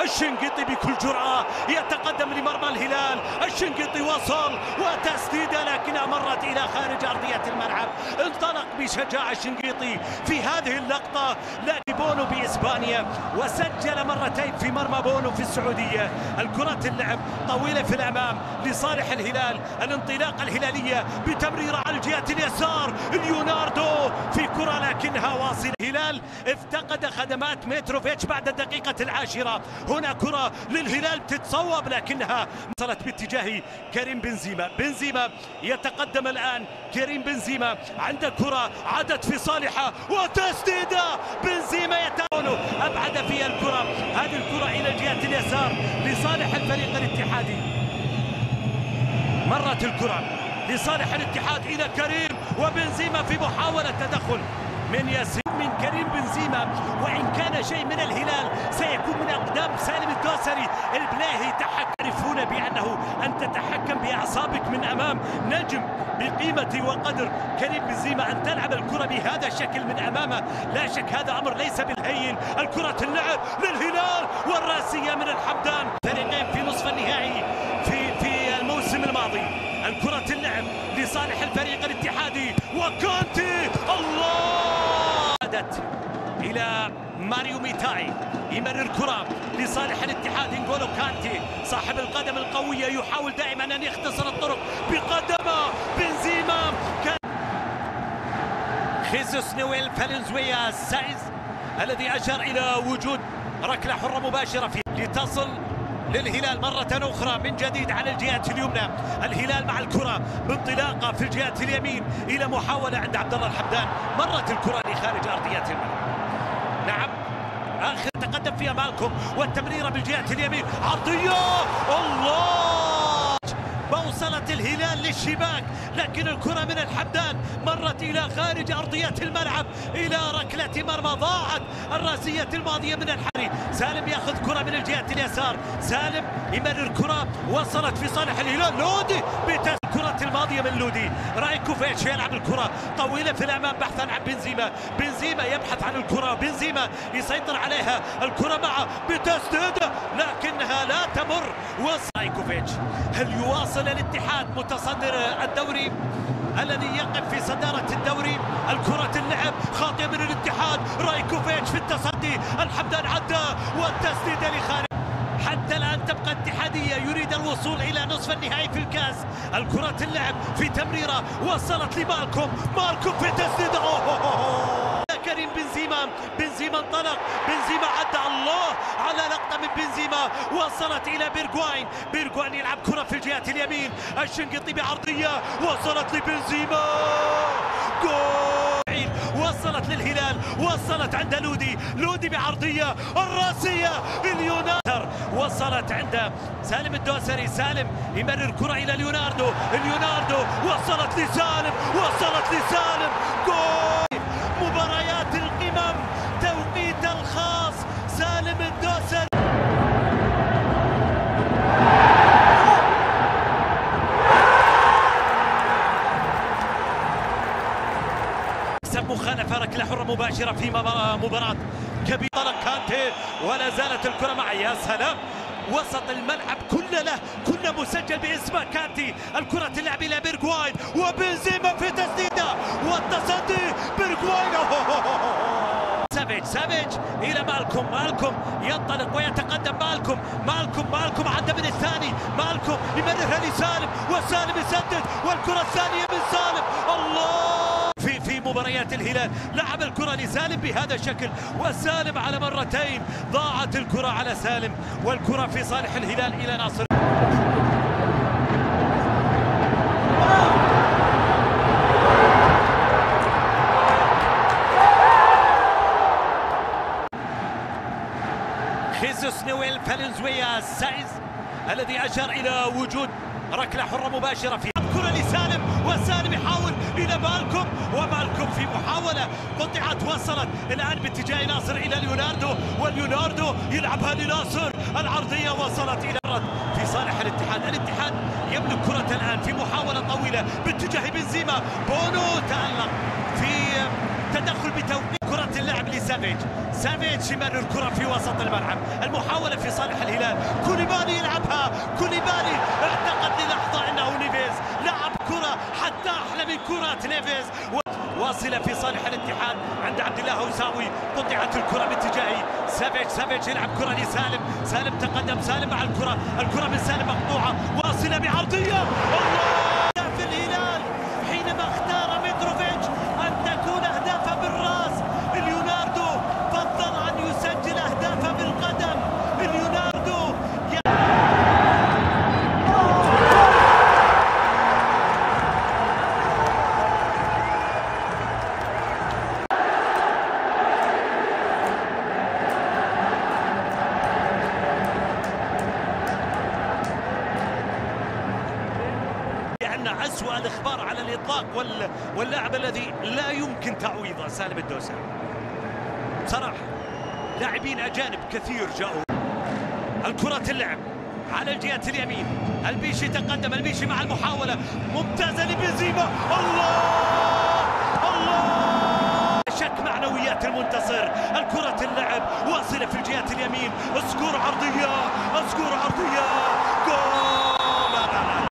الشنقيطي بكل جرأة يتقدم لمرمى الهلال. الشنقيطي وصل وتسديدة لكنها مرت إلى خارج أرضية الملعب. انطلق بشجاعة الشنقيطي في هذه اللقطة لكن بونو بإسبانيا وسجل مرتين في مرمى بونو في السعودية. الكرة اللعب طويلة في الأمام لصالح الهلال. الانطلاقة الهلالية بتمريرة على الجهة اليسار. ليوناردو في كرة لكنها واصلة. الهلال افتقد خدمات متروفيتش بعد الدقيقة العاشرة. هنا كرة للهلال تتصوب لكنها وصلت باتجاه كريم بنزيما. بنزيما يتقدم الآن. كريم بنزيما عند كرة عادت في صالحه وتسديدة. بنزيما يتأهل أبعد فيها الكرة. هذه الكرة إلى الجهة اليسار لصالح الفريق الاتحادي. مرت الكرة لصالح الاتحاد إلى كريم وبنزيما في محاولة تدخل من ياسين من كريم بنزيما. وإن كان شيء من الهلال سيكون من أقدام سالم الدوسري. البلاهي تعرفون بأنه أن تتحكم بأعصابك من أمام نجم بقيمة وقدر كريم بنزيما. أن تلعب الكرة بهذا الشكل من أمامه لا شك هذا أمر ليس بالهين. الكرة اللعب للهلال والرأسية من الحمدان. فريقين في نصف النهائي في الموسم الماضي. الكرة اللعب لصالح الفريق الاتحادي وكانتي الله عادت إلى ماريو ميتاي. يمرر كرة لصالح الاتحاد. نقولو كانتي صاحب القدم القوية يحاول دائما أن يختصر الطرق بقدمه. بنزيما خيسوس نويل فالنزويا سايز الذي أشار إلى وجود ركلة حرة مباشرة فيه لتصل للهلال مرة أخرى من جديد على الجهة اليمنى. الهلال مع الكرة بانطلاقة في الجهة اليمين إلى محاولة عند عبد الله الحمدان. مرت الكرة لخارج أرضية الملعب. نعم آخر تقدم فيها مالكم والتمريرة بالجهة اليمين عرضية الله. وصلت الهلال للشباك لكن الكرة من الحمدان مرت إلى خارج أرضية الملعب إلى ركلة مرمى. ضاعت الراسية الماضية من الحري. سالم يأخذ كرة من الجهة اليسار. سالم يمرر كرة وصلت في صالح الهلال. لودي كرة الماضية من لودي. رايكوفيتش يلعب الكرة طويلة في الأمام بحثا عن بنزيما. بنزيما يبحث عن الكرة. بنزيما يسيطر عليها. الكرة معه بتسديدة لكنها لا تمر. رايكوفيتش هل يواصل الاتحاد متصدر الدوري الذي يقف في صدارة الدوري؟ الكرة اللعب خاطئة من الاتحاد. رايكوفيتش في التصدي. الحمدان عدى والتسديدة لخارج. حتى الآن تبقى اتحادية يريد الوصول إلى نصف النهائي في الكاس. الكرة اللعب في تمريرة وصلت لمالكم. مالكم في تسديدة. كريم بنزيما. بنزيما انطلق. بنزيما عدى الله على لقطة من بنزيما وصلت إلى بيرغواين. بيرغواين يلعب كرة في الجهة اليمين. الشنقيطي بعرضية وصلت لبنزيما. جول. وصلت للهلال. وصلت عند لودي. لودي بعرضية الراسية. اليوناردو وصلت عند سالم الدوسري. سالم يمرر كرة إلى ليوناردو. ليوناردو وصلت لسالم. وصلت لسالم. جول. مباريات القمم توقيت الخاص سالم الدوسري. مخالفة ركلة حرة مباشرة في مباراة كبيرة. كانتي ولا زالت الكرة مع يا سلام. وسط الملعب كله مسجل باسمه كانتي. الكرة تلعب إلى بيرغواين وبنزيما في تسديدة والتصدي. بيرغواين سافيج إلى مالكم ينطلق ويتقدم. مالكم عدى من الثاني. مالكم يمررها لسالم وسالم يسدد والكرة الثانية من سالم. الله. في مباريات الهلال لعب الكرة لسالم بهذا الشكل وسالم على مرتين. ضاعت الكرة على سالم والكرة في صالح الهلال إلى ناصر. خيسوس نويل فالنزويا سايز الذي أشار إلى وجود ركلة حرة مباشرة في كرة لسالم وسالم يحاول إلى مالكم ومالكم في محاولة قطعت. وصلت الآن باتجاه ناصر إلى ليوناردو والليوناردو يلعبها لناصر. العرضية وصلت إلى الرد في صالح الاتحاد. الاتحاد يملك كرة الآن في محاولة طويلة باتجاه بنزيما. بونو تألق في تدخل بتوقيت كرة اللعب لسافيج. سافيج يمرر الكرة في وسط الملعب، المحاولة في صالح الهلال. كوليبالي يلعبها، كوليبالي اعتقد للحظة انه نيفيز لعب كرة حتى احلى من كرات نيفيز. واصلة في صالح الاتحاد عند عبد الله هوساوي، قطعت الكرة باتجاهي سافيج يلعب كرة لسالم، سالم تقدم، سالم مع الكرة من سالم مقطوعة، واصلة بعرضية. الله في الهلال حينما اختار متروفيتش أن تكون أهدافه بالراس. ليوناردو فضل أن يسجل أهدافه بالقدم. ليوناردو أسوأ الإخبار على الإطلاق واللاعب الذي لا يمكن تعويضه سالم الدوسري. صراحة لاعبين أجانب كثير جاءوا. الكرة اللعب على الجهة اليمين، البيشي تقدم، البيشي مع المحاولة ممتازة لبنزيما. الله شك معنويات المنتصر. الكرة اللعب واصلة في الجهة اليمين، اسكور عرضية، اسكور عرضية.